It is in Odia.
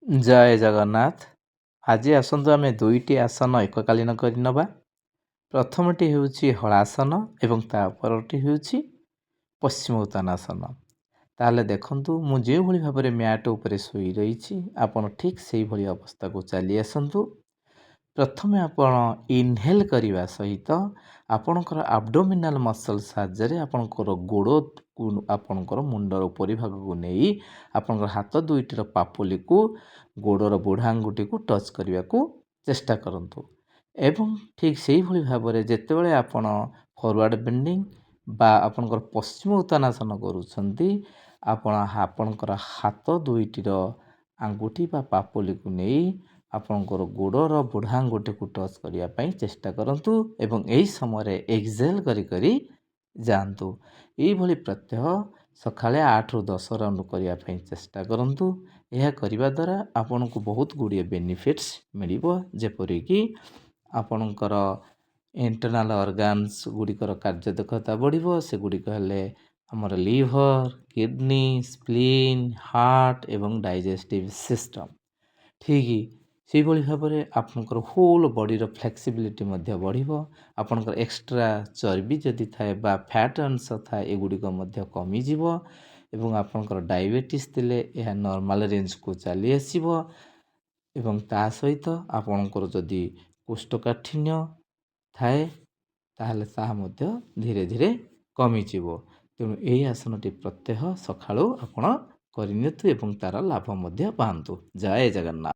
ଜୟ ଜଗନ୍ନାଥ। ଆଜି ଆସନ୍ତୁ ଆମେ ଦୁଇଟି ଆସନ ଏକକାଳୀନ କରିନେବା। ପ୍ରଥମଟି ହେଉଛି ହଳାସନ ଏବଂ ତାପରଟି ହେଉଛି ପଶ୍ଚିମ ଉତ୍ତାନାସନ। ତାହେଲେ ଦେଖନ୍ତୁ, ମୁଁ ଯେଉଁଭଳି ଭାବରେ ମ୍ୟାଟ୍ ଉପରେ ଶୋଇ ରହିଛି, ଆପଣ ଠିକ୍ ସେଇଭଳି ଅବସ୍ଥାକୁ ଚାଲି ଆସନ୍ତୁ। ପ୍ରଥମେ ଆପଣ ଇନହେଲ୍ କରିବା ସହିତ ଆପଣଙ୍କର ଆବଡୋମିନାଲ ମସଲ୍ ସାହାଯ୍ୟରେ ଆପଣଙ୍କର ଗୋଡ଼କୁ ଆପଣଙ୍କର ମୁଣ୍ଡର ଉପରି ଭାଗକୁ ନେଇ ଆପଣଙ୍କର ହାତ ଦୁଇଟିର ପାପୁଲିକୁ ଗୋଡ଼ର ବୁଢ଼ା ଆଙ୍ଗୁଠିକୁ ଟଚ୍ କରିବାକୁ ଚେଷ୍ଟା କରନ୍ତୁ। ଏବଂ ଠିକ୍ ସେଇଭଳି ଭାବରେ ଯେତେବେଳେ ଆପଣ ଫରୱାର୍ଡ଼ ବେଣ୍ଡିଂ ବା ଆପଣଙ୍କର ପଶ୍ଚିମ ଉତ୍ତାନାସନ କରୁଛନ୍ତି, ଆପଣ ଆପଣଙ୍କର ହାତ ଦୁଇଟିର ଆଙ୍ଗୁଠି ବା ପାପୁଲିକୁ ନେଇ ଆପଣଙ୍କର ଗୋଡ଼ର ବୁଢ଼ା ଆଙ୍ଗୁଠିକୁ ଟଚ୍ କରିବା ପାଇଁ ଚେଷ୍ଟା କରନ୍ତୁ ଏବଂ ଏହି ସମୟରେ ଏକ୍ସେଲ୍ କରି ଯାଆନ୍ତୁ। ଏଇଭଳି ପ୍ରତ୍ୟହ ସକାଳେ 8ରୁ 10 ରାଉଣ୍ଡ କରିବା ପାଇଁ ଚେଷ୍ଟା କରନ୍ତୁ। ଏହା କରିବା ଦ୍ୱାରା ଆପଣଙ୍କୁ ବହୁତ ଗୁଡ଼ିଏ ବେନିଫିଟ୍ସ ମିଳିବ, ଯେପରିକି ଆପଣଙ୍କର ଇଣ୍ଟରନାଲ୍ ଅର୍ଗାନ୍ସ ଗୁଡ଼ିକର କାର୍ଯ୍ୟଦକ୍ଷତା ବଢ଼ିବ। ସେଗୁଡ଼ିକ ହେଲେ ଆମର ଲିଭର, କିଡ଼ନୀ, ସ୍ପ୍ଲିନ୍, ହାର୍ଟ ଏବଂ ଡାଇଜେଷ୍ଟିଭ୍ ସିଷ୍ଟମ୍। ଠିକ୍ ସେଇଭଳି ଭାବରେ ଆପଣଙ୍କର ହୋଲ୍ ବଡ଼ିର ଫ୍ଲେକ୍ସିବିଲିଟି ମଧ୍ୟ ବଢ଼ିବ। ଆପଣଙ୍କର ଏକ୍ସଟ୍ରା ଚର୍ବି ଯଦି ଥାଏ ବା ଫ୍ୟାଟ୍ ଅଂଶ ଥାଏ, ଏଗୁଡ଼ିକ ମଧ୍ୟ କମିଯିବ ଏବଂ ଆପଣଙ୍କର ଡାଇବେଟିସ୍ ଥିଲେ ଏହା ନର୍ମାଲ ରେଞ୍ଜକୁ ଚାଲି ଆସିବ। ଏବଂ ତା ସହିତ ଆପଣଙ୍କର ଯଦି କୋଷ୍ଠକାଠିନ୍ୟ ଥାଏ, ତାହେଲେ ତାହା ମଧ୍ୟ ଧୀରେ ଧୀରେ କମିଯିବ। ତେଣୁ ଏହି ଆସନଟି ପ୍ରତ୍ୟହ ସକାଳୁ ଆପଣ କରିନିଅନ୍ତୁ ଏବଂ ତା'ର ଲାଭ ମଧ୍ୟ ପାଆନ୍ତୁ। ଜୟ ଜଗନ୍ନାଥ।